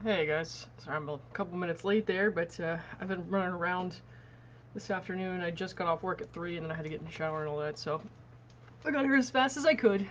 Hey guys, sorry I'm a couple minutes late there, but I've been running around this afternoon. I just got off work at 3 and then I had to get in the shower and all that, so I got here as fast as I could.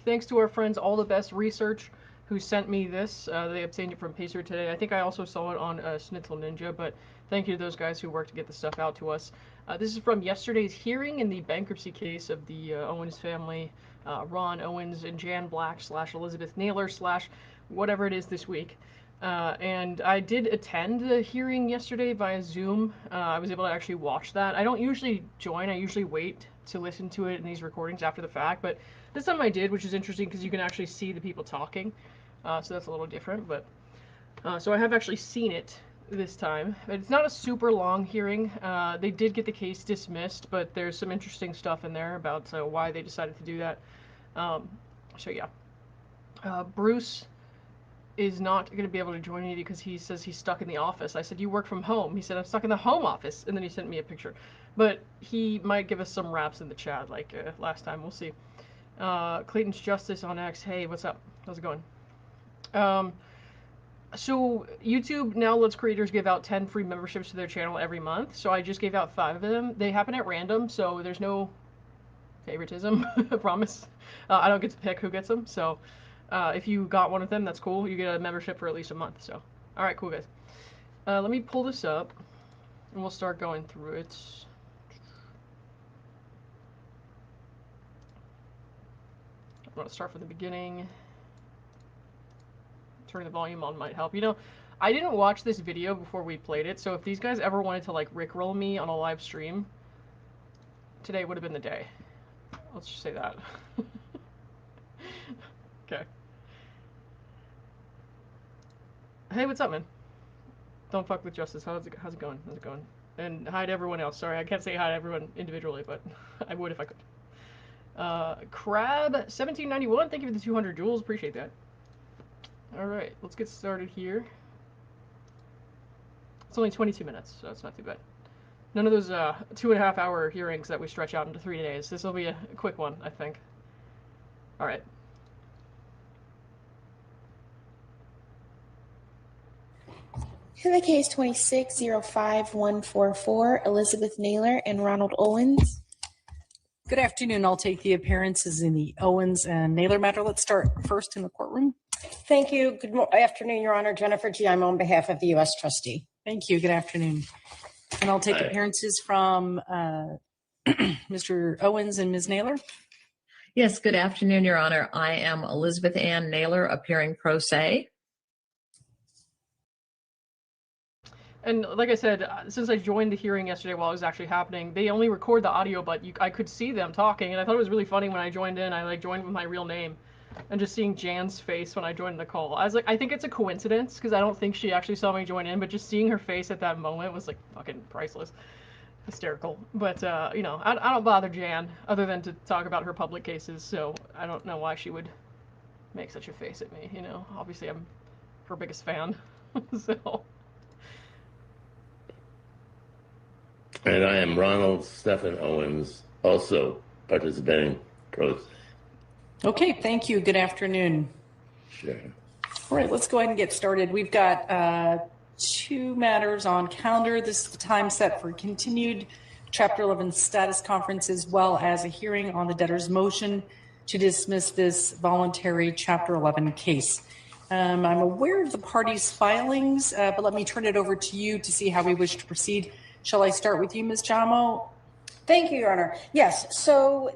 Thanks to our friends All the Best Research who sent me this. They obtained it from Pacer today. I think I also saw it on Schnitzel Ninja, but thank you to those guys who worked to get the stuff out to us. This is from yesterday's hearing in the bankruptcy case of the Owens family, Ronn Owens and Jan Black / Elizabeth Naylor / whatever it is this week. And I did attend the hearing yesterday via Zoom. I was able to actually watch that. I don't usually join, I usually wait to listen to it in these recordings after the fact, but this time I did, which is interesting because you can actually see the people talking. So that's a little different, but so I have actually seen it this time. It's not a super long hearing. They did get the case dismissed, but there's some interesting stuff in there about why they decided to do that. So yeah. Bruce is not going to be able to join me because he says he's stuck in the office. I said, you work from home. He said, I'm stuck in the home office. And then he sent me a picture. But he might give us some raps in the chat like last time. We'll see. Clayton's Justice on X. Hey, what's up? How's it going? So YouTube now lets creators give out 10 free memberships to their channel every month. So I just gave out 5 of them. They happen at random, so there's no favoritism, I promise. I don't get to pick who gets them, so if you got one of them, that's cool. You get a membership for at least a month, so. Alright, cool, guys. Let me pull this up, and we'll start going through it. I'm going to start from the beginning. Turning the volume on might help. You know, I didn't watch this video before we played it, so if these guys ever wanted to, like, rickroll me on a live stream, today would have been the day. Let's just say that. Okay. Hey, what's up, man? Don't fuck with Justice. How's it going? How's it going? And hi to everyone else. Sorry, I can't say hi to everyone individually, but I would if I could. Crab1791, thank you for the 200 jewels. Appreciate that. Alright, let's get started here. It's only 22 minutes, so it's not too bad. None of those 2.5 hour hearings that we stretch out into 3 days. This will be a quick one, I think. Alright. In the case 26-05144, Elizabeth Naylor and Ronald Owens. Good afternoon. I'll take the appearances in the Owens and Naylor matter. Let's start first in the courtroom. Thank you. Good afternoon, Your Honor. Jennifer G. I'm on behalf of the U.S. Trustee. Thank you. Good afternoon. And I'll take appearances from Mr. Owens and Ms. Naylor. Yes, good afternoon, Your Honor. I am Elizabeth Ann Naylor, appearing pro se. And like I said, since I joined the hearing yesterday while it was actually happening, they only record the audio, but I could see them talking, and I thought it was really funny when I joined in. I joined with my real name, and just seeing Jan's face when I joined the call. I was like, I think it's a coincidence, because I don't think she actually saw me join in, but just seeing her face at that moment was like fucking priceless. Hysterical. But, you know, I don't bother Jan, other than to talk about her public cases, so I don't know why she would make such a face at me, you know? Obviously, I'm her biggest fan, so... And I am Ronald Stephen Owens, also participating pro. Okay, thank you. Good afternoon. Sure. All right, let's go ahead and get started. We've got 2 matters on calendar. This is the time set for continued Chapter 11 status conference, as well as a hearing on the debtor's motion to dismiss this voluntary Chapter 11 case. I'm aware of the parties' filings, but let me turn it over to you to see how we wish to proceed. Shall I start with you, Ms. Jamo? Thank you, Your Honor. Yes, so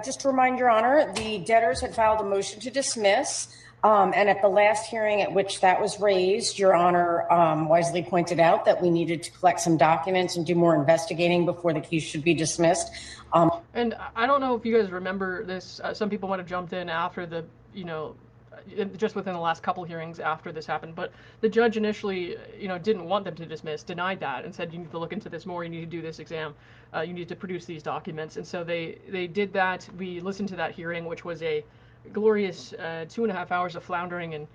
just to remind Your Honor, the debtors had filed a motion to dismiss, and at the last hearing at which that was raised, Your Honor wisely pointed out that we needed to collect some documents and do more investigating before the case should be dismissed. And I don't know if you guys remember this, some people might have jumped in after the, you know, just within the last couple hearings after this happened, but the judge initially, you know, didn't want them to dismiss, denied that, and said you need to look into this more, you need to do this exam, you need to produce these documents, and so they did that. We listened to that hearing, which was a glorious 2.5 hours of floundering and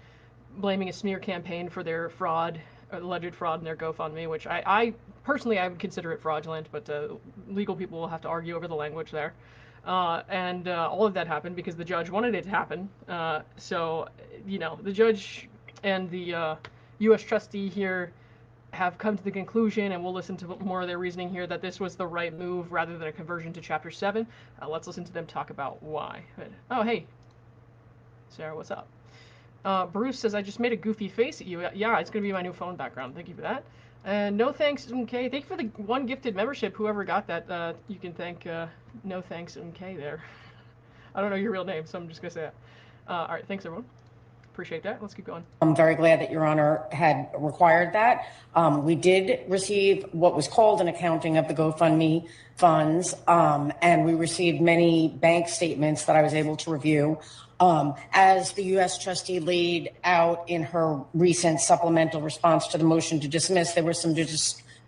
blaming a smear campaign for their fraud, alleged fraud in their GoFundMe, which I personally, I would consider it fraudulent, but legal people will have to argue over the language there. All of that happened because the judge wanted it to happen. So, you know, the judge and the U.S. trustee here have come to the conclusion, and we'll listen to more of their reasoning here, that this was the right move rather than a conversion to Chapter 7. Let's listen to them talk about why. Oh, hey, Sarah, what's up? Bruce says, I just made a goofy face at you. Yeah, it's going to be my new phone background. Thank you for that. And no thanks, MK. Thank you for the one gifted membership. Whoever got that, you can thank no thanks, MK there. I don't know your real name, so I'm just going to say that. All right, thanks, everyone. Appreciate that. Let's keep going. I'm very glad that Your Honor had required that. We did receive what was called an accounting of the GoFundMe funds, and we received many bank statements that I was able to review. As the U.S. trustee laid out in her recent supplemental response to the motion to dismiss, there was some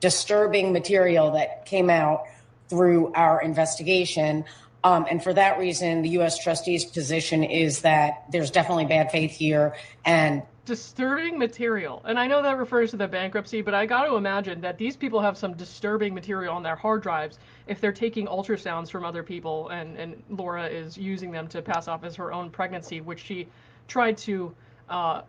disturbing material that came out through our investigation. And for that reason, the U.S. trustee's position is that there's definitely bad faith here and disturbing material. And I know that refers to the bankruptcy, but I got to imagine that these people have some disturbing material on their hard drives if they're taking ultrasounds from other people, and Laura is using them to pass off as her own pregnancy, which she tried to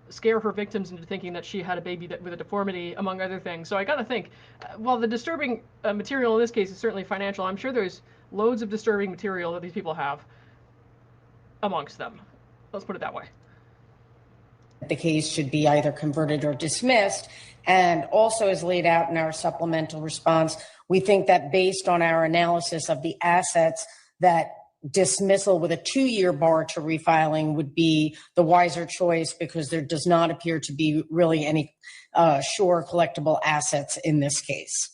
scare her victims into thinking that she had a baby with a deformity, among other things. So I got to think, while the disturbing material in this case is certainly financial, I'm sure there's loads of disturbing material that these people have amongst them. Let's put it that way. The case should be either converted or dismissed. And also, as laid out in our supplemental response, we think that based on our analysis of the assets, that dismissal with a 2-year bar to refiling would be the wiser choice, because there does not appear to be really any sure collectible assets in this case.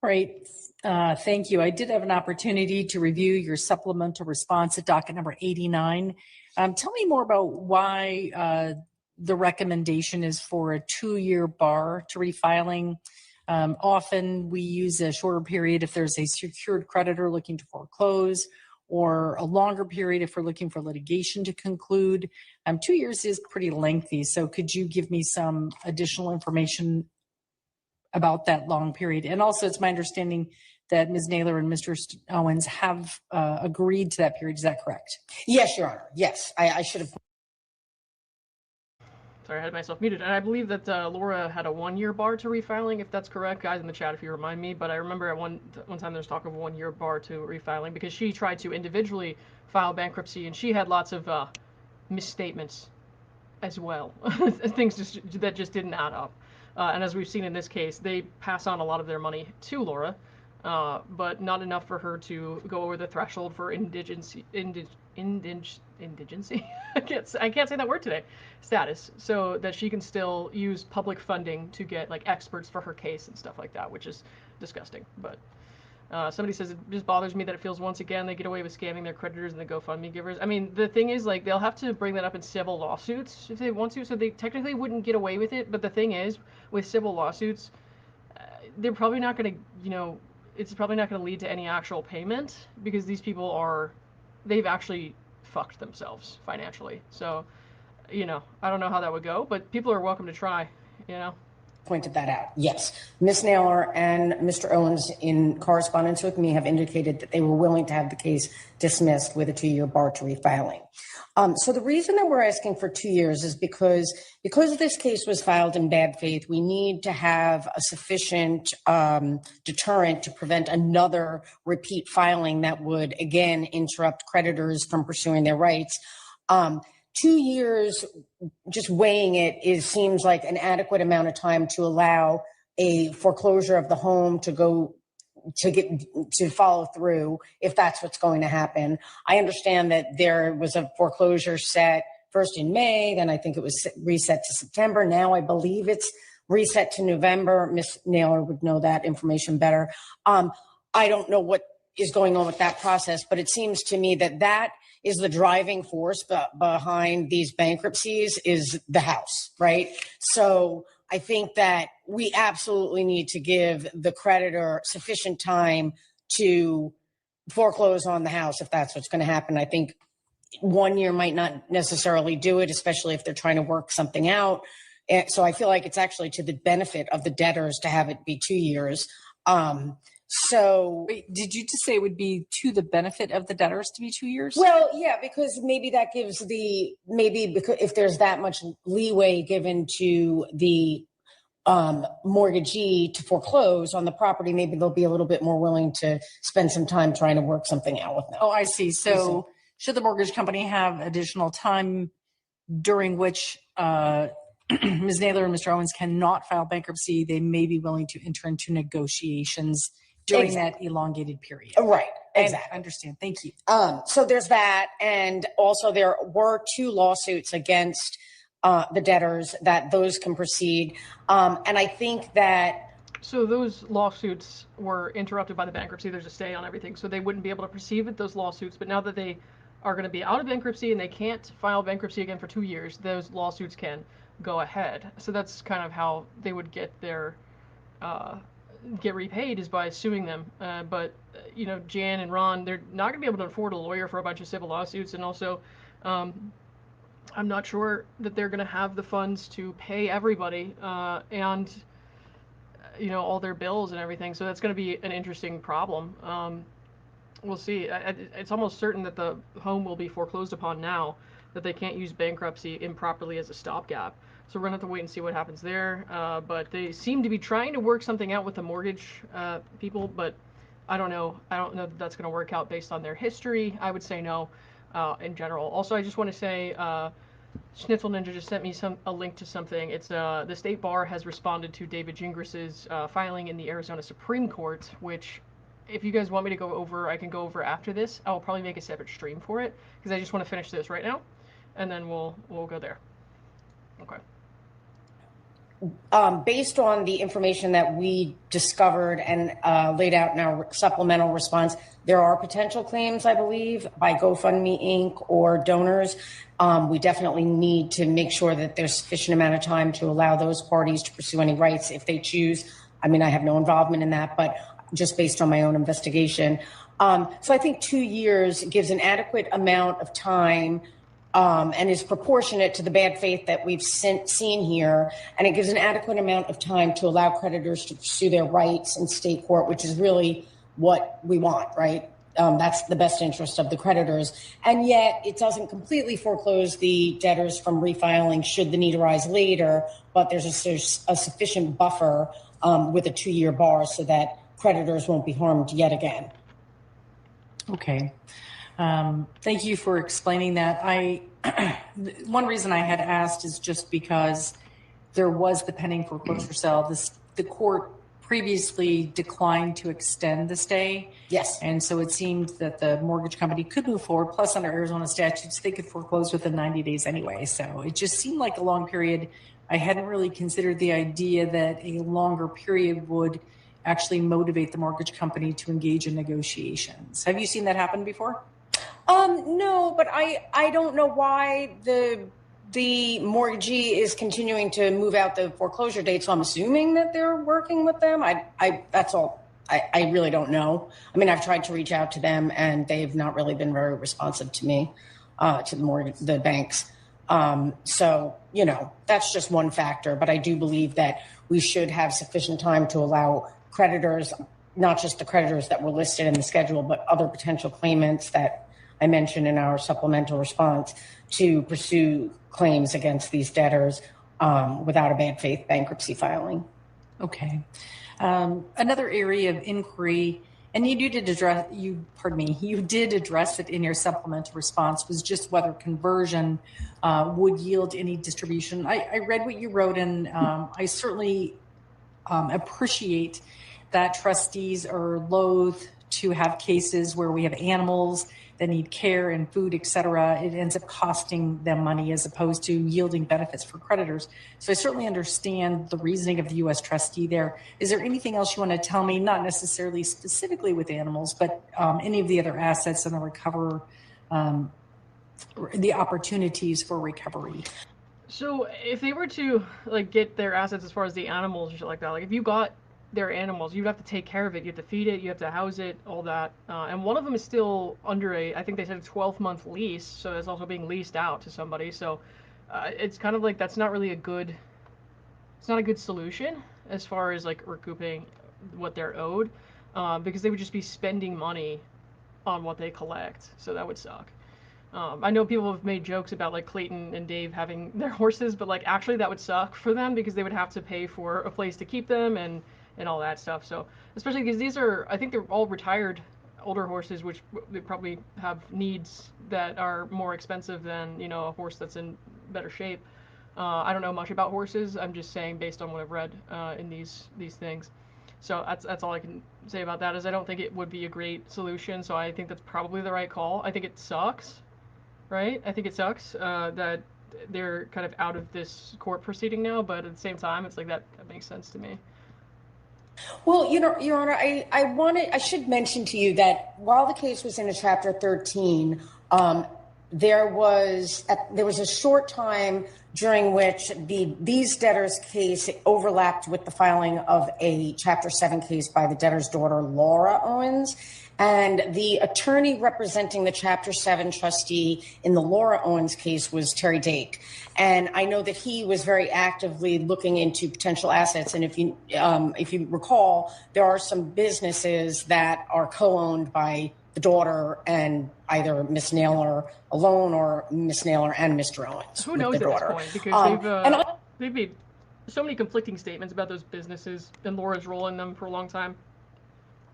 Right. Thank you. I did have an opportunity to review your supplemental response at docket number 89. Tell me more about why the recommendation is for a 2-year bar to refiling. Often we use a shorter period if there's a secured creditor looking to foreclose, or a longer period if we're looking for litigation to conclude. 2 years is pretty lengthy. So could you give me some additional information about that long period? And also, it's my understanding that Ms. Naylor and Mr. Owens have agreed to that period. Is that correct? Yes, Your Honor. Yes, I should have. Sorry, I had myself muted. And I believe that Laura had a 1-year bar to refiling, if that's correct. Guys in the chat, if you remind me. But I remember at one time there's talk of a 1-year bar to refiling, because she tried to individually file bankruptcy, and she had lots of misstatements as well. Things that just didn't add up. And as we've seen in this case, they pass on a lot of their money to Laura, but not enough for her to go over the threshold for indigency. I can't say that word today. Status, so that she can still use public funding to get like experts for her case and stuff like that, which is disgusting. But somebody says it just bothers me that it feels once again they get away with scamming their creditors and the GoFundMe givers. I mean, the thing is, like, they'll have to bring that up in civil lawsuits if they want to, so they technically wouldn't get away with it. But the thing is, with civil lawsuits, they're probably not going to, you know, it's probably not going to lead to any actual payment, because these people they've actually fucked themselves financially. So, you know, I don't know how that would go, but people are welcome to try, you know. Pointed that out. Yes. Ms. Naylor and Mr. Owens, in correspondence with me, have indicated that they were willing to have the case dismissed with a 2-year bar to refiling. So the reason that we're asking for 2 years is because this case was filed in bad faith, we need to have a sufficient deterrent to prevent another repeat filing that would, again, interrupt creditors from pursuing their rights. 2 years, just weighing it, seems like an adequate amount of time to allow a foreclosure of the home to follow through, if that's what's going to happen. I understand that there was a foreclosure set first in May, then I think it was reset to September. Now I believe it's reset to November. Ms. Naylor would know that information better. I don't know what is going on with that process, but it seems to me that is the driving force behind these bankruptcies, is the house, right? So I think that we absolutely need to give the creditor sufficient time to foreclose on the house if that's what's going to happen. I think 1 year might not necessarily do it, especially if they're trying to work something out. And so I feel like it's actually to the benefit of the debtors to have it be 2 years. So, Wait, did you just say it would be to the benefit of the debtors to be 2 years? well, yeah, because maybe that gives because if there's that much leeway given to the mortgagee to foreclose on the property, maybe they'll be a little bit more willing to spend some time trying to work something out with them. Oh, I see. So should the mortgage company have additional time during which Ms. Naylor and Mr. Owens cannot file bankruptcy, they may be willing to enter into negotiations during that elongated period. Right. Exactly. I understand. Thank you. So there's that. And also there were 2 lawsuits against the debtors that those can proceed. And I think that. So those lawsuits were interrupted by the bankruptcy. There's a stay on everything. So they wouldn't be able to proceed with those lawsuits. But now that they are going to be out of bankruptcy and they can't file bankruptcy again for 2 years, those lawsuits can go ahead. So that's kind of how they would get their get repaid, is by suing them. But Jan and Ron, they're not going to be able to afford a lawyer for a bunch of civil lawsuits. And also, I'm not sure that they're going to have the funds to pay everybody and all their bills and everything. So that's going to be an interesting problem. We'll see. It's almost certain that the home will be foreclosed upon now, that they can't use bankruptcy improperly as a stopgap. So we're going to have to wait and see what happens there. But they seem to be trying to work something out with the mortgage people, but I don't know. I don't know that that's going to work out based on their history. I would say no in general. Also, I just want to say Schnitzel Ninja just sent me a link to something. It's the State Bar has responded to David Gingras' filing in the Arizona Supreme Court, which, if you guys want me to go over, I can go over after this. I will probably make a separate stream for it, because I just want to finish this right now, and then we'll go there. Okay. Based on the information that we discovered and laid out in our supplemental response, there are potential claims, I believe, by GoFundMe Inc. or donors. We definitely need to make sure that there's sufficient amount of time to allow those parties to pursue any rights if they choose. I mean, I have no involvement in that, but just based on my own investigation. So I think 2 years gives an adequate amount of time and is proportionate to the bad faith that we've seen here. And it gives an adequate amount of time to allow creditors to pursue their rights in state court, which is really what we want, right? That's the best interest of the creditors. And yet it doesn't completely foreclose the debtors from refiling should the need arise later, but there's a sufficient buffer with a 2-year bar so that creditors won't be harmed yet again. Okay. Thank you for explaining that. One reason I had asked is just because there was the pending foreclosure sale. The court previously declined to extend the stay. Yes. And so it seemed that the mortgage company could move forward. Plus, under Arizona statutes, they could foreclose within 90 days anyway. So it just seemed like a long period. I hadn't really considered the idea that a longer period would actually motivate the mortgage company to engage in negotiations. Have you seen that happen before? No, but I don't know why the mortgagee is continuing to move out the foreclosure date. So I'm assuming that they're working with them. That's all. I really don't know. I mean, I've tried to reach out to them and they've not really been very responsive to me, to the banks. So, that's just one factor, but I do believe that we should have sufficient time to allow creditors, not just the creditors that were listed in the schedule, but other potential claimants that I mentioned in our supplemental response, to pursue claims against these debtors without a bad faith bankruptcy filing. Okay. Another area of inquiry, and you did address it in your supplemental response, was just whether conversion would yield any distribution. I read what you wrote, and I certainly appreciate that trustees are loath to have cases where we have animals that need care and food, et cetera. It ends up costing them money as opposed to yielding benefits for creditors. So I certainly understand the reasoning of the U.S. trustee there. Is there anything else you want to tell me, not necessarily specifically with animals, but any of the other assets and the opportunities for recovery? So if they were to get their assets as far as the animals and shit like that, if you got their animals, you'd have to take care of it. You have to feed it, you have to house it, all that. And one of them is still under I think they said a 12-month lease, so it's also being leased out to somebody. So it's kind of that's not really it's not a good solution as far as recouping what they're owed. because they would just be spending money on what they collect. So that would suck. I know people have made jokes about like Clayton and Dave having their horses, but like actually that would suck for them because they would have to pay for a place to keep them and all that stuff. So especially because these are, I think they're all retired older horses, which they probably have needs that are more expensive than, you know, a horse that's in better shape. I don't know much about horses. I'm just saying based on what I've read in these things. So that's all I can say about that. Is I don't think it would be a great solution. So I think that's probably the right call. I think it sucks, right? I think it sucks that they're kind of out of this court proceeding now. But at the same time, it's like that makes sense to me. Well, you know, Your Honor, I should mention to you that while the case was in a Chapter 13, there was a short time during which these debtors' case overlapped with the filing of a Chapter 7 case by the debtor's daughter, Laura Owens. And the attorney representing the Chapter 7 trustee in the Laura Owens case was Terry Dake. And I know that he was very actively looking into potential assets. And if you recall, there are some businesses that are co-owned by the daughter and either Miss Naylor alone or Miss Naylor and Mr. Owens. Who knows at this point? Because they've made so many conflicting statements about those businesses and Laura's role in them for a long time.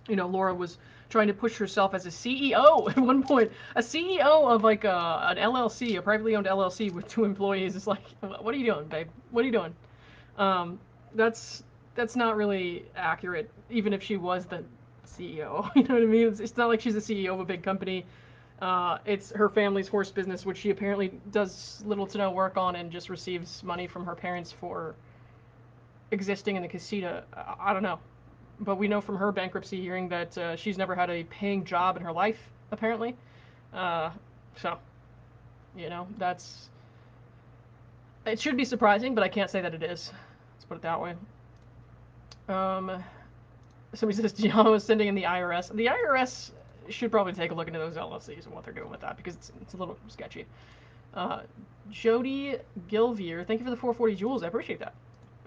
You know, Laura was trying to push herself as a CEO at one point. A CEO of like an LLC, a privately owned LLC with 2 employees. It's like, what are you doing, babe? What are you doing? That's not really accurate, even if she was the CEO. You know what I mean? It's not like she's the CEO of a big company. It's her family's horse business, which she apparently does little to no work on and just receives money from her parents for existing in the casita. I don't know. But we know from her bankruptcy hearing that she's never had a paying job in her life, apparently. So, you know, it should be surprising, but I can't say that it is. Let's put it that way. Somebody says Giano is sending in the IRS. The IRS should probably take a look into those LLCs and what they're doing with that, because it's a little sketchy. Jody Gilvier, thank you for the 440 joules. I appreciate that.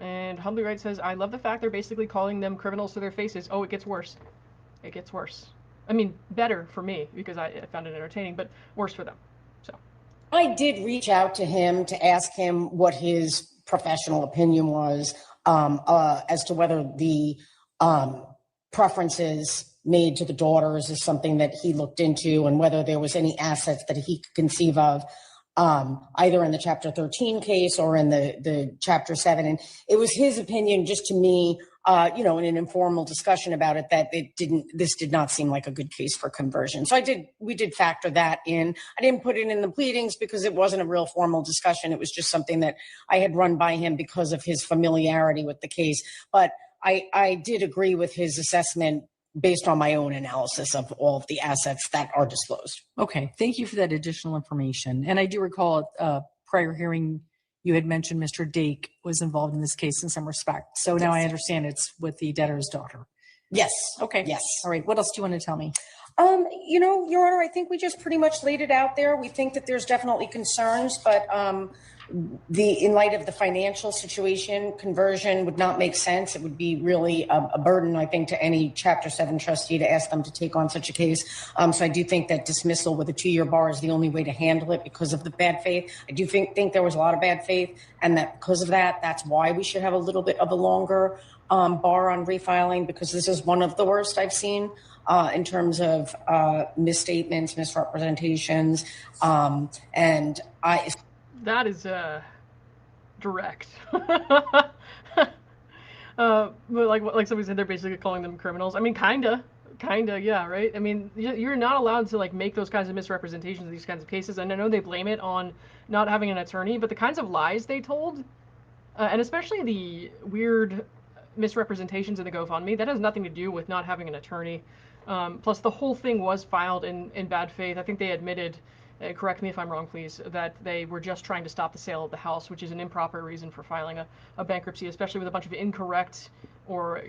And Humbly Right says, I love the fact they're basically calling them criminals to their faces. Oh, it gets worse. It gets worse. I mean, better for me, because I found it entertaining, but worse for them. So I did reach out to him to ask him what his professional opinion was as to whether the preferences made to the daughters is something that he looked into and whether there was any assets that he could conceive of. Either in the Chapter 13 case or in the Chapter 7. And it was his opinion, just to me, in an informal discussion about it, that this did not seem like a good case for conversion. So we did factor that in. I didn't put it in the pleadings because it wasn't a real formal discussion. It was just something that I had run by him because of his familiarity with the case. But I did agree with his assessment based on my own analysis of all of the assets that are disclosed. Okay, thank you for that additional information. And I do recall prior hearing you had mentioned Mr. Dake was involved in this case in some respect. So now I understand it's with the debtor's daughter. Yes. Okay. Yes. All right. What else do you want to tell me? Your Honor, I think we just pretty much laid it out there. We think that there's definitely concerns, but in light of the financial situation, conversion would not make sense. It would be really a burden, I think, to any Chapter 7 trustee to ask them to take on such a case. So I do think that dismissal with a 2-year bar is the only way to handle it because of the bad faith. I do think there was a lot of bad faith, and that because of that, that's why we should have a little bit of a longer bar on refiling, because this is one of the worst I've seen in terms of misstatements, misrepresentations, and that is direct. But like somebody said, they're basically calling them criminals. I mean, kinda, yeah, right? I mean, you're not allowed to like make those kinds of misrepresentations in these kinds of cases. And I know they blame it on not having an attorney, but the kinds of lies they told, and especially the weird misrepresentations in the GoFundMe, that has nothing to do with not having an attorney. Plus, the whole thing was filed in bad faith. I think they admitted, correct me if I'm wrong, please, that they were just trying to stop the sale of the house, which is an improper reason for filing a bankruptcy, especially with a bunch of incorrect or,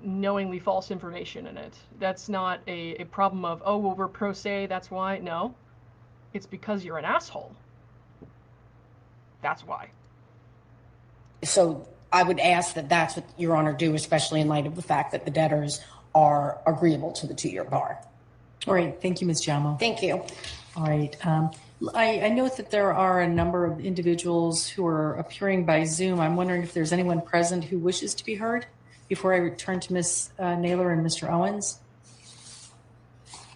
knowingly false information in it. That's not a problem of, oh, well, we're pro se, that's why. No, it's because you're an asshole. That's why. So I would ask that that's what Your Honor do, especially in light of the fact that the debtors are agreeable to the 2-year bar. All right. Thank you, Ms. Jamo. Thank you. All right. I note that there are a number of individuals who are appearing by Zoom. I'm wondering if there's anyone present who wishes to be heard before I return to Ms. Naylor and Mr. Owens.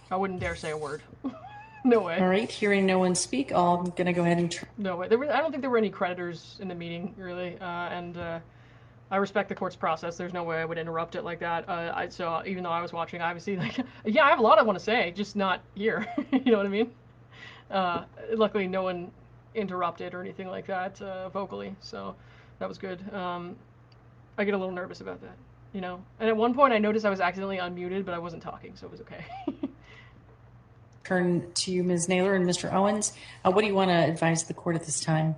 I wouldn't dare say a word. No way. All right. Hearing no one speak, I'm going to go ahead and... No way. I don't think there were any creditors in the meeting, really. I respect the court's process. There's no way I would interrupt it like that. So even though I was watching, obviously, like, yeah, I have a lot I want to say, just not here. You know what I mean? Luckily, no one interrupted or anything like that vocally, so that was good. I get a little nervous about that, you know? And at one point, I noticed I was accidentally unmuted, but I wasn't talking, so it was okay. Turn to you, Ms. Naylor and Mr. Owens. What do you want to advise the court at this time?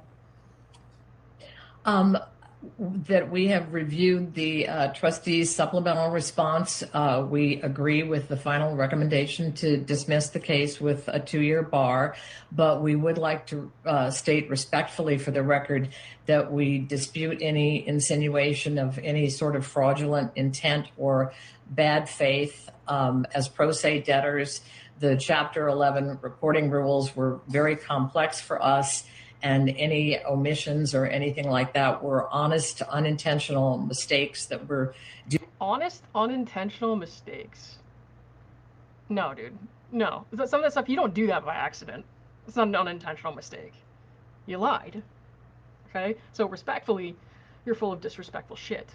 That we have reviewed the trustee's supplemental response. We agree with the final recommendation to dismiss the case with a 2-year bar, but we would like to state respectfully for the record that we dispute any insinuation of any sort of fraudulent intent or bad faith. As pro se debtors, the Chapter 11 reporting rules were very complex for us, and any omissions or anything like that were honest, unintentional mistakes that were Honest, unintentional mistakes? No, dude. No. Some of that stuff, you don't do that by accident. It's not an unintentional mistake. You lied. Okay? So respectfully, you're full of disrespectful shit.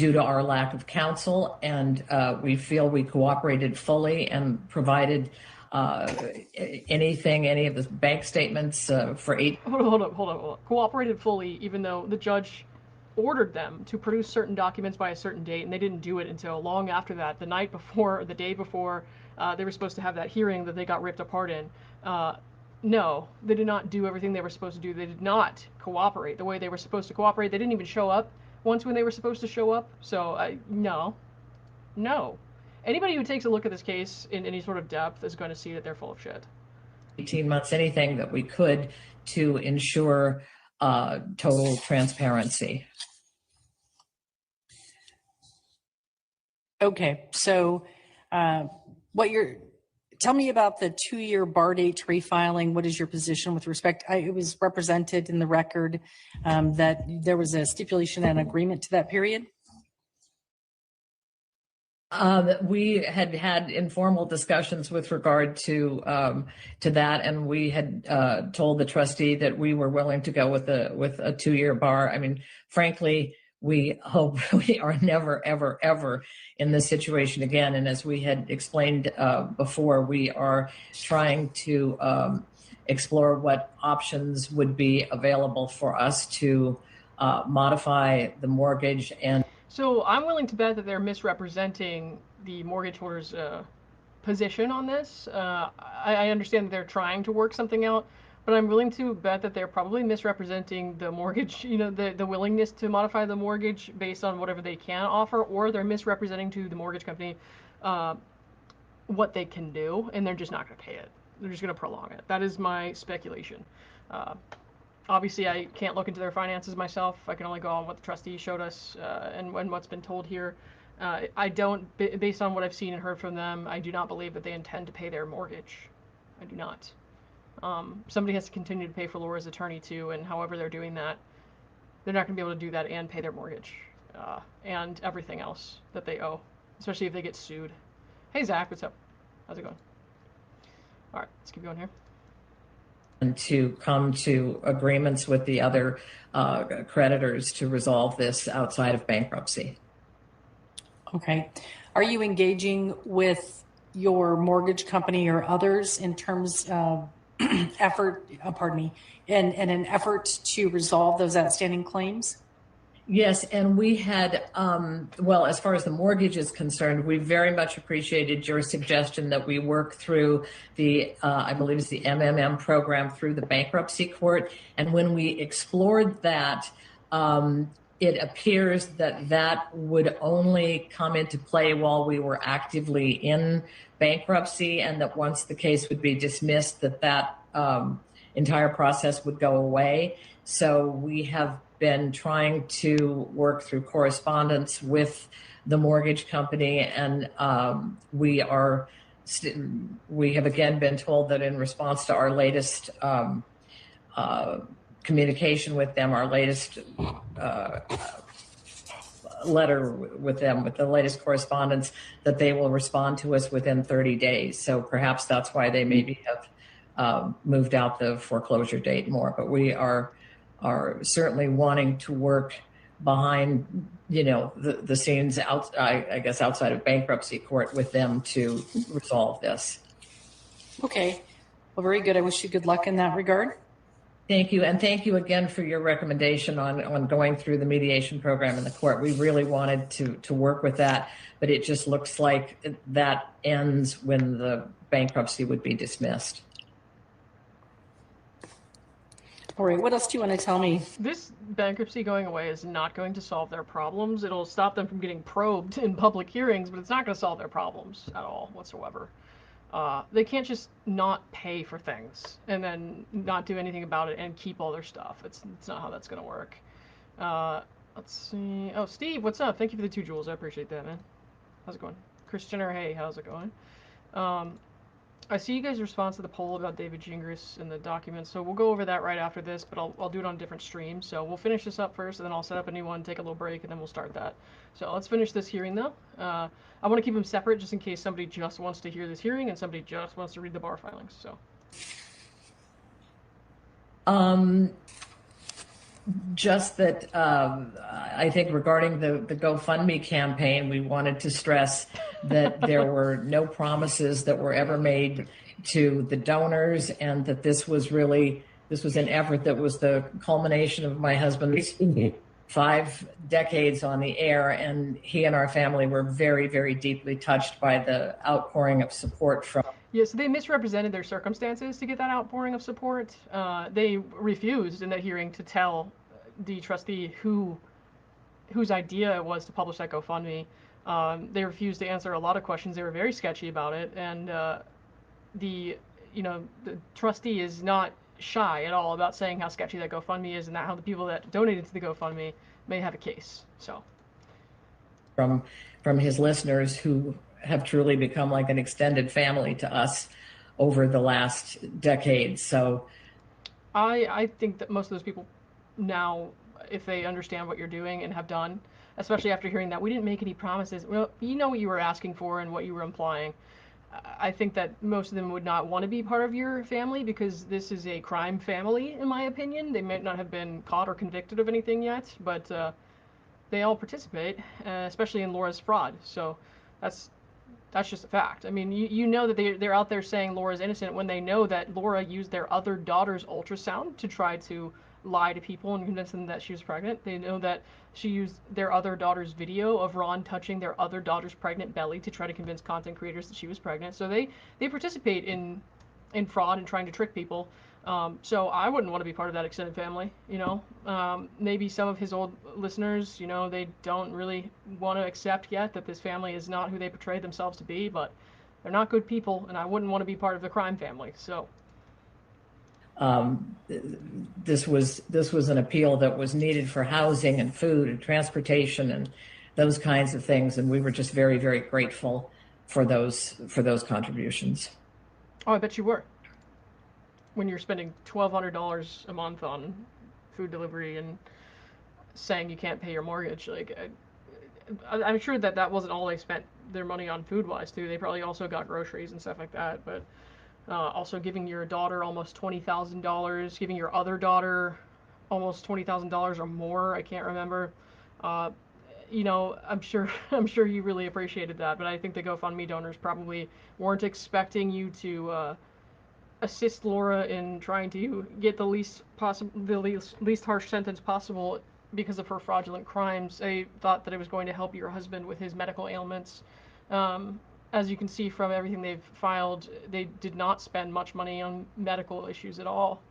due to our lack of counsel, and we feel we cooperated fully and provided any of the bank statements for 8. Hold up. Cooperated fully, even though the judge ordered them to produce certain documents by a certain date, and they didn't do it until long after that, the night before, the day before they were supposed to have that hearing that they got ripped apart in. No, they did not do everything they were supposed to do. They did not cooperate the way they were supposed to cooperate. They didn't even show up once when they were supposed to show up. So, no. Anybody who takes a look at this case in any sort of depth is going to see that they're full of shit. 18 months, anything that we could to ensure total transparency. Okay, so tell me about the 2-year bar date refiling. What is your position with respect? It was represented in the record that there was a stipulation and agreement to that period. We had informal discussions with regard to that, and we had told the trustee that we were willing to go with a 2-year bar. I mean, frankly, we hope we are never, ever, ever in this situation again. And as we had explained before, we are trying to explore what options would be available for us to modify the mortgage. And so I'm willing to bet that they're misrepresenting the mortgage holder's position on this. I understand that they're trying to work something out, but I'm willing to bet that they're probably misrepresenting the mortgage, the willingness to modify the mortgage based on whatever they can offer, or they're misrepresenting to the mortgage company what they can do, and they're just not going to pay it. They're just going to prolong it. That is my speculation. Obviously, I can't look into their finances myself. I can only go on what the trustee showed us and what's been told here. I don't, based on what I've seen and heard from them, I do not believe that they intend to pay their mortgage. I do not. Somebody has to continue to pay for Laura's attorney too, and however they're doing that, they're not going to be able to do that and pay their mortgage and everything else that they owe, especially if they get sued. Hey, Zach, what's up? How's it going? All right, let's keep going here. And to come to agreements with the other creditors to resolve this outside of bankruptcy. Okay. Are you engaging with your mortgage company or others in terms of in an effort to resolve those outstanding claims? Yes, and we had, well, as far as the mortgage is concerned, we very much appreciated your suggestion that we work through the, I believe it's the MMM program through the bankruptcy court. And when we explored that, it appears that that would only come into play while we were actively in bankruptcy, and that once the case would be dismissed, that entire process would go away. So we have been trying to work through correspondence with the mortgage company. And we have again been told that in response to our latest communication with them, our latest letter with them, with the latest correspondence, that they will respond to us within 30 days. So perhaps that's why they maybe have moved out the foreclosure date more. But we are certainly wanting to work behind, the scenes out, I guess, outside of bankruptcy court with them to resolve this. Okay. Well, very good. I wish you good luck in that regard. Thank you. And thank you again for your recommendation on going through the mediation program in the court. We really wanted to work with that, but it just looks like that ends when the bankruptcy would be dismissed. All right. What else do you want to tell me? This bankruptcy going away is not going to solve their problems. It'll stop them from getting probed in public hearings, but it's not going to solve their problems at all whatsoever. They can't just not pay for things and then not do anything about it and keep all their stuff. It's not how that's going to work. Let's see. Oh, Steve, what's up? Thank you for the 2 jewels. I appreciate that, man. How's it going? Christian, or hey, how's it going? I see you guys' response to the poll about David Gingras in the document, so we'll go over that right after this, but I'll do it on a different stream. So we'll finish this up first, and then I'll set up a new one, take a little break, and then we'll start that. So let's finish this hearing, though. I want to keep them separate just in case somebody just wants to hear this hearing and somebody just wants to read the bar filings. So. Just that I think regarding the GoFundMe campaign, we wanted to stress that there were no promises that were ever made to the donors, and that this was an effort that was the culmination of my husband's 5 decades on the air, and he and our family were very, very deeply touched by the outpouring of support from. Yes, they misrepresented their circumstances to get that outpouring of support. They refused in that hearing to tell the trustee whose idea it was to publish that GoFundMe. They refused to answer a lot of questions. They were very sketchy about it, and the trustee is not shy at all about saying how sketchy that GoFundMe is, and that how the people that donated to the GoFundMe may have a case. So, from his listeners, who have truly become like an extended family to us over the last decade. So I think that most of those people now, if they understand what you're doing and have done, especially after hearing that we didn't make any promises, well, you know what you were asking for and what you were implying. I think that most of them would not want to be part of your family because this is a crime family, in my opinion. They might not have been caught or convicted of anything yet, but they all participate, especially in Laura's fraud. So that's just a fact. I mean, you know that they're out there saying Laura's innocent when they know that Laura used their other daughter's ultrasound to try to lie to people and convince them that she was pregnant. They know that she used their other daughter's video of Ronn touching their other daughter's pregnant belly to try to convince content creators that she was pregnant. So they participate in fraud and trying to trick people. So I wouldn't want to be part of that extended family, Maybe some of his old listeners, they don't really want to accept yet that this family is not who they portray themselves to be, but they're not good people, and I wouldn't want to be part of the crime family. So this was an appeal that was needed for housing and food and transportation and those kinds of things, and we were just very, very grateful for those contributions. Oh, I bet you were. When you're spending $1,200 a month on food delivery and saying you can't pay your mortgage, I'm sure that wasn't all they spent their money on food-wise too. They probably also got groceries and stuff like that, but also giving your daughter almost $20,000, giving your other daughter almost $20,000 or more. I can't remember. I'm sure you really appreciated that, but I think the GoFundMe donors probably weren't expecting you to assist Laura in trying to get the least harsh sentence possible because of her fraudulent crimes. They thought that it was going to help your husband with his medical ailments. As you can see from everything they've filed, they did not spend much money on medical issues at all.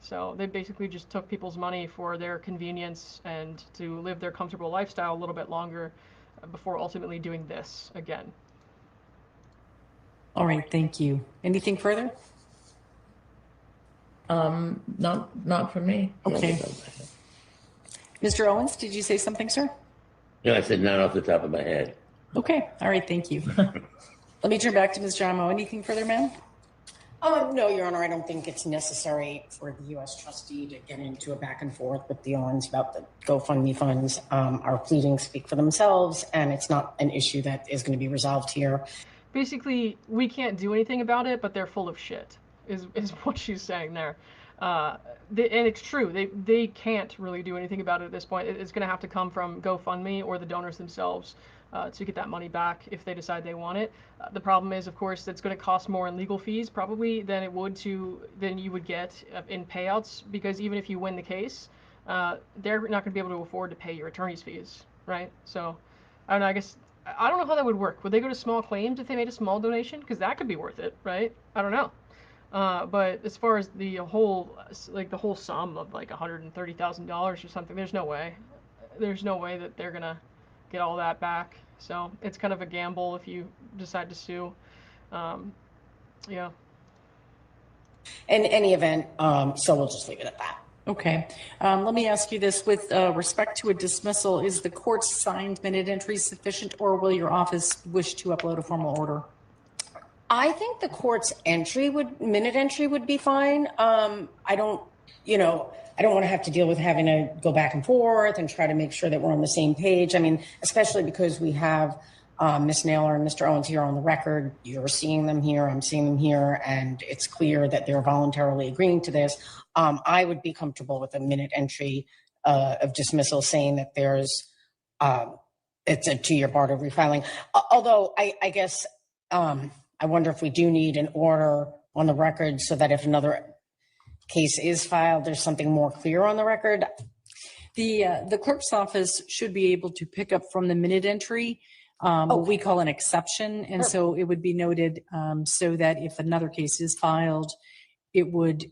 So they basically just took people's money for their convenience and to live their comfortable lifestyle a little bit longer before ultimately doing this again. All right, thank you. Anything further? Not from me. Okay. Mr. Owens, did you say something, sir? Yeah, I said not off the top of my head. Okay, all right, thank you. Let me turn back to Ms. Jamo. Anything further, ma'am? No, Your Honor, I don't think it's necessary for the U.S. trustee to get into a back and forth with the Owens about the GoFundMe funds. Our pleadings speak for themselves, and it's not an issue that is going to be resolved here. Basically, we can't do anything about it, but they're full of shit, is what she's saying there. And it's true, they can't really do anything about it at this point. It's going to have to come from GoFundMe or the donors themselves to get that money back if they decide they want it. The problem is, of course, it's going to cost more in legal fees probably than you would get in payouts, because even if you win the case, they're not going to be able to afford to pay your attorney's fees, right? So, I don't know, I guess, I don't know how that would work. Would they go to small claims if they made a small donation? Because that could be worth it, right? I don't know. But as far as the whole sum of like $130,000 or something, there's no way. There's no way that they're gonna get all that back. So it's kind of a gamble if you decide to sue. Yeah. In any event, so we'll just leave it at that. Okay. Let me ask you this. With respect to a dismissal, is the court's signed minute entry sufficient, or will your office wish to upload a formal order? I think the court's minute entry would be fine. I don't want to have to deal with having to go back and forth and try to make sure that we're on the same page. I mean, especially because we have Ms. Naylor and Mr. Owens here on the record. You're seeing them here, I'm seeing them here, and it's clear that they're voluntarily agreeing to this. I would be comfortable with a minute entry of dismissal saying that there's it's a 2-year bar to refiling. Although I guess I wonder if we do need an order on the record so that if another case is filed, there's something more clear on the record. The clerk's office should be able to pick up from the minute entry what we call an exception. And so it would be noted so that if another case is filed, it would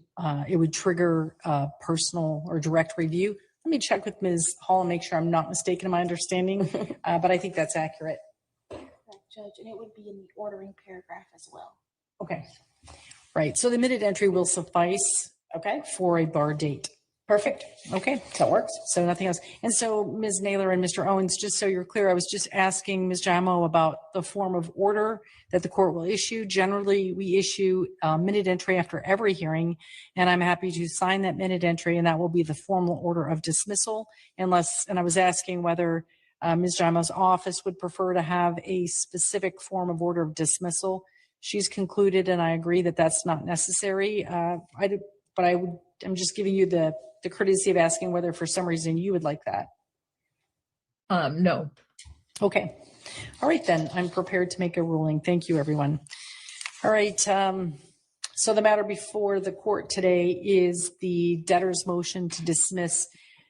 trigger personal or direct review. Let me check with Ms. Hall and make sure I'm not mistaken in my understanding, but I think that's accurate. Judge, and it would be in the ordering paragraph as well. Okay. Right. So the minute entry will suffice, okay, for a bar date. Perfect. Okay. That works. So nothing else. And so Ms. Naylor and Mr. Owens, just so you're clear, I was just asking Ms. Jamo about the form of order that the court will issue. Generally, we issue a minute entry after every hearing, and I'm happy to sign that minute entry, and that will be the formal order of dismissal, and I was asking whether Ms. Jamo's office would prefer to have a specific form of order of dismissal. She's concluded, and I agree that that's not necessary. I'm just giving you the courtesy of asking whether for some reason you would like that. No. Okay. All right, then I'm prepared to make a ruling. Thank you, everyone. All right. So the matter before the court today is the debtor's motion to dismiss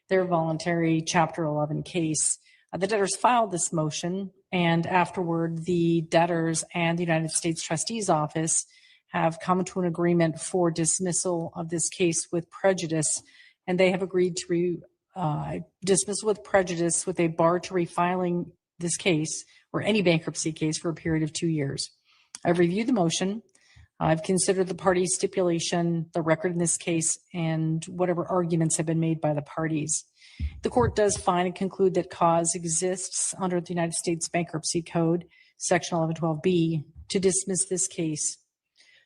their voluntary Chapter 11 case. The debtors filed this motion, and afterward, the debtors and the United States Trustee's office have come to an agreement for dismissal of this case with prejudice, and they have agreed to dismiss with prejudice with a bar to refiling this case or any bankruptcy case for a period of 2 years. I've reviewed the motion. I've considered the parties' stipulation, the record in this case, and whatever arguments have been made by the parties. The court does find and conclude that cause exists under the United States Bankruptcy Code, Section 1112B, to dismiss this case.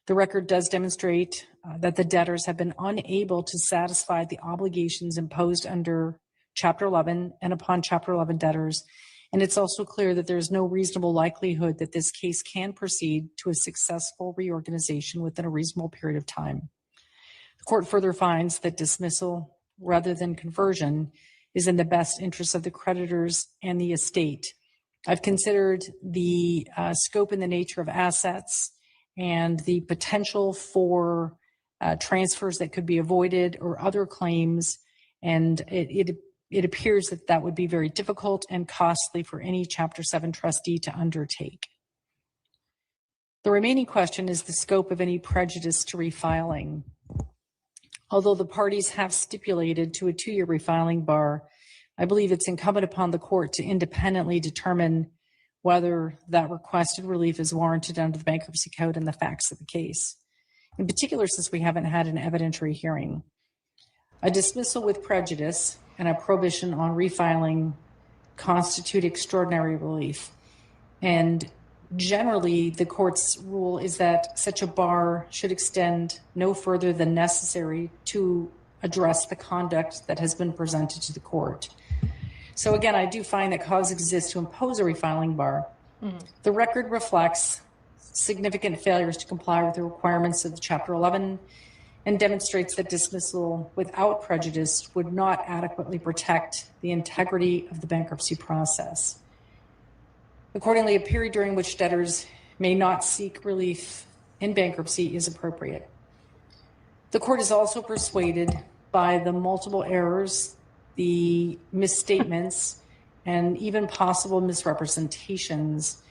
The record does demonstrate that the debtors have been unable to satisfy the obligations imposed under Chapter 11 and upon Chapter 11 debtors. And it's also clear that there is no reasonable likelihood that this case can proceed to a successful reorganization within a reasonable period of time. The court further finds that dismissal rather than conversion is in the best interest of the creditors and the estate. I've considered the scope and the nature of assets and the potential for transfers that could be avoided or other claims, and it appears that that would be very difficult and costly for any Chapter 7 trustee to undertake. The remaining question is the scope of any prejudice to refiling. Although the parties have stipulated to a 2-year refiling bar, I believe it's incumbent upon the court to independently determine whether that requested relief is warranted under the Bankruptcy Code and the facts of the case. In particular, since we haven't had an evidentiary hearing. A dismissal with prejudice and a prohibition on refiling constitute extraordinary relief. And generally, the court's rule is that such a bar should extend no further than necessary to address the conduct that has been presented to the court. So again, I do find that cause exists to impose a refiling bar. The record reflects significant failures to comply with the requirements of Chapter 11 and demonstrates that dismissal without prejudice would not adequately protect the integrity of the bankruptcy process. Accordingly, a period during which debtors may not seek relief in bankruptcy is appropriate. The court is also persuaded by the multiple errors, the misstatements, and even possible misrepresentations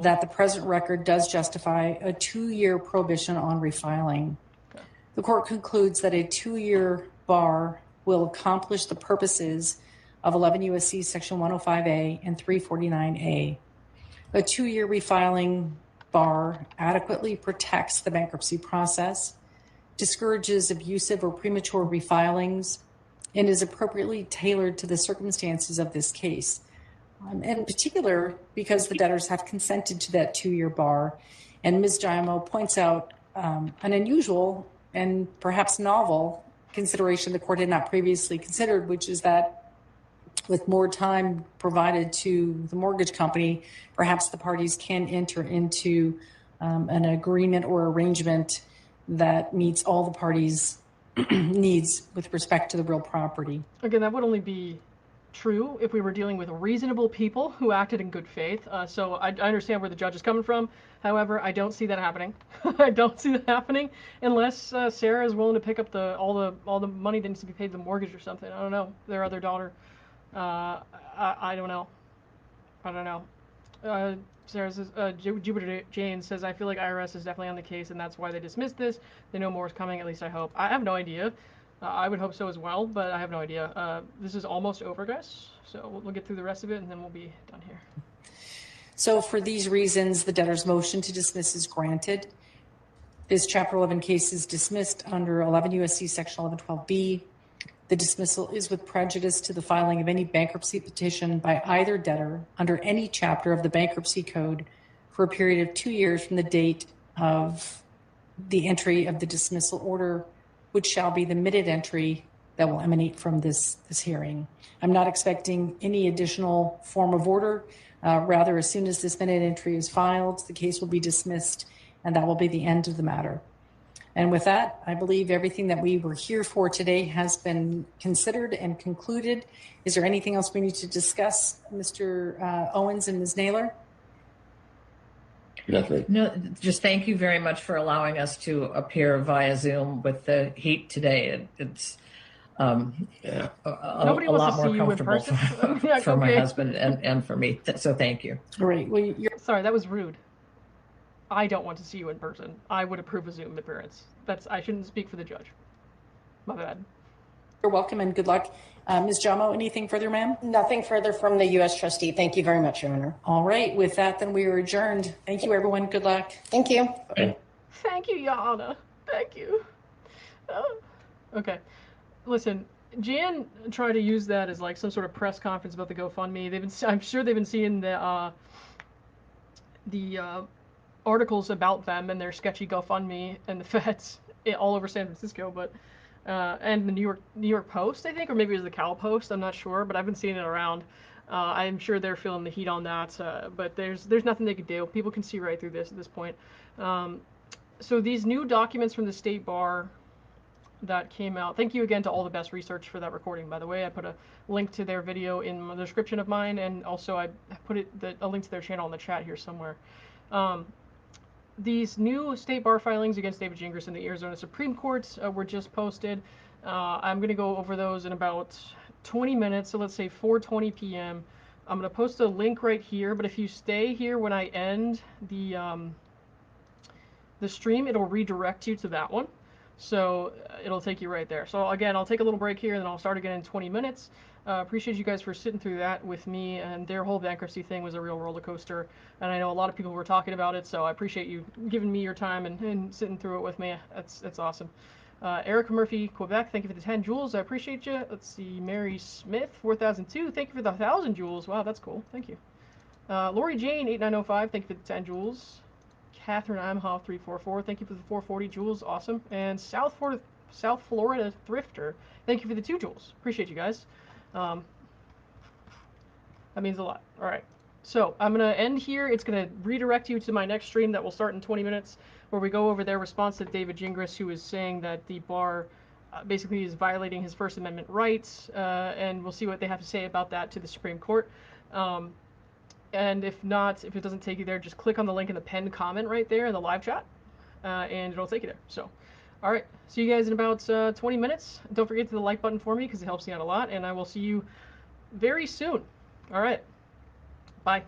that the present record does justify a 2-year prohibition on refiling. Okay. The court concludes that a 2-year bar will accomplish the purposes of 11 U.S.C. Section 105A and 349A. A 2-year refiling bar adequately protects the bankruptcy process, discourages abusive or premature refilings, and is appropriately tailored to the circumstances of this case. In particular, because the debtors have consented to that 2-year bar, and Ms. Giamo points out an unusual and perhaps novel consideration the court had not previously considered, which is that with more time provided to the mortgage company, perhaps the parties can enter into an agreement or arrangement that meets all the parties' needs with respect to the real property. Again, that would only be true if we were dealing with reasonable people who acted in good faith. So I understand where the judge is coming from. However, I don't see that happening. I don't see that happening unless Sarah is willing to pick up all the money that needs to be paid to the mortgage or something. I don't know. Their other daughter. I don't know. I don't know. Sarah says, Jupiter Jane says, I feel like IRS is definitely on the case, and that's why they dismissed this. They know more is coming, at least I hope. I have no idea. I would hope so as well, but I have no idea. This is almost over, guys. So we'll get through the rest of it, and then we'll be done here. So for these reasons, the debtor's motion to dismiss is granted. This Chapter 11 case is dismissed under 11 U.S.C. Section 1112B. The dismissal is with prejudice to the filing of any bankruptcy petition by either debtor under any chapter of the Bankruptcy Code for a period of 2 years from the date of the entry of the dismissal order, which shall be the minute entry that will emanate from this hearing. I'm not expecting any additional form of order. Rather, as soon as this minute entry is filed, the case will be dismissed, and that will be the end of the matter. And with that, I believe everything that we were here for today has been considered and concluded. Is there anything else we need to discuss, Mr. Owens and Ms. Naylor? Nothing. No, just thank you very much for allowing us to appear via Zoom with the heat today. It's a lot more comfortable for my husband and for me. So thank you. Great. Well, sorry, that was rude. I don't want to see you in person. I would approve a Zoom appearance. I shouldn't speak for the judge. My bad. You're welcome and good luck. Ms. Giamo, anything further, ma'am? Nothing further from the U.S. trustee. Thank you very much, Your Honor. All right. With that, then we are adjourned. Thank you, everyone. Good luck. Thank you. Okay. Thank you, Your Honor. Thank you. Okay. Listen, Jan tried to use that as like some sort of press conference about the GoFundMe. I'm sure they've been seeing the articles about them and their sketchy GoFundMe and the feds all over San Francisco, but and the New York Post, I think, or maybe it was the Cal Post. I'm not sure, but I've been seeing it around. I'm sure they're feeling the heat on that, but there's nothing they could do. People can see right through this at this point. So these new documents from the State Bar that came out. Thank you again to All the Best Research for that recording, by the way. I put a link to their video in the description of mine, and also I put a link to their channel in the chat here somewhere. These new State Bar filings against David Gingras in the Arizona Supreme Court were just posted. I'm going to go over those in about 20 minutes, so let's say 4:20 p.m. I'm going to post a link right here, but if you stay here when I end the stream, it'll redirect you to that one. So it'll take you right there. So again, I'll take a little break here, and then I'll start again in 20 minutes. Appreciate you guys for sitting through that with me, and their whole bankruptcy thing was a real roller coaster, and I know a lot of people were talking about it, so I appreciate you giving me your time and sitting through it with me. That's awesome. Erica Murphy, Quebec, thank you for the 10 jewels. I appreciate you. Let's see, Mary Smith, 4002. Thank you for the 1,000 jewels. Wow, that's cool. Thank you. Lori Jane, 8905. Thank you for the 10 jewels. Catherine Imhoff, 344. Thank you for the 440 jewels. Awesome. And South Florida Thrifter, thank you for the 2 jewels. Appreciate you guys. That means a lot. All right. So I'm going to end here. It's going to redirect you to my next stream that will start in 20 minutes, where we go over their response to David Gingras, who is saying that the bar basically is violating his First Amendment rights, and we'll see what they have to say about that to the Supreme Court. And if not, if it doesn't take you there, just click on the link in the pinned comment right there in the live chat, and it'll take you there. So, all right, see you guys in about 20 minutes. Don't forget to hit the like button for me because it helps me out a lot, and I will see you very soon. All right, bye.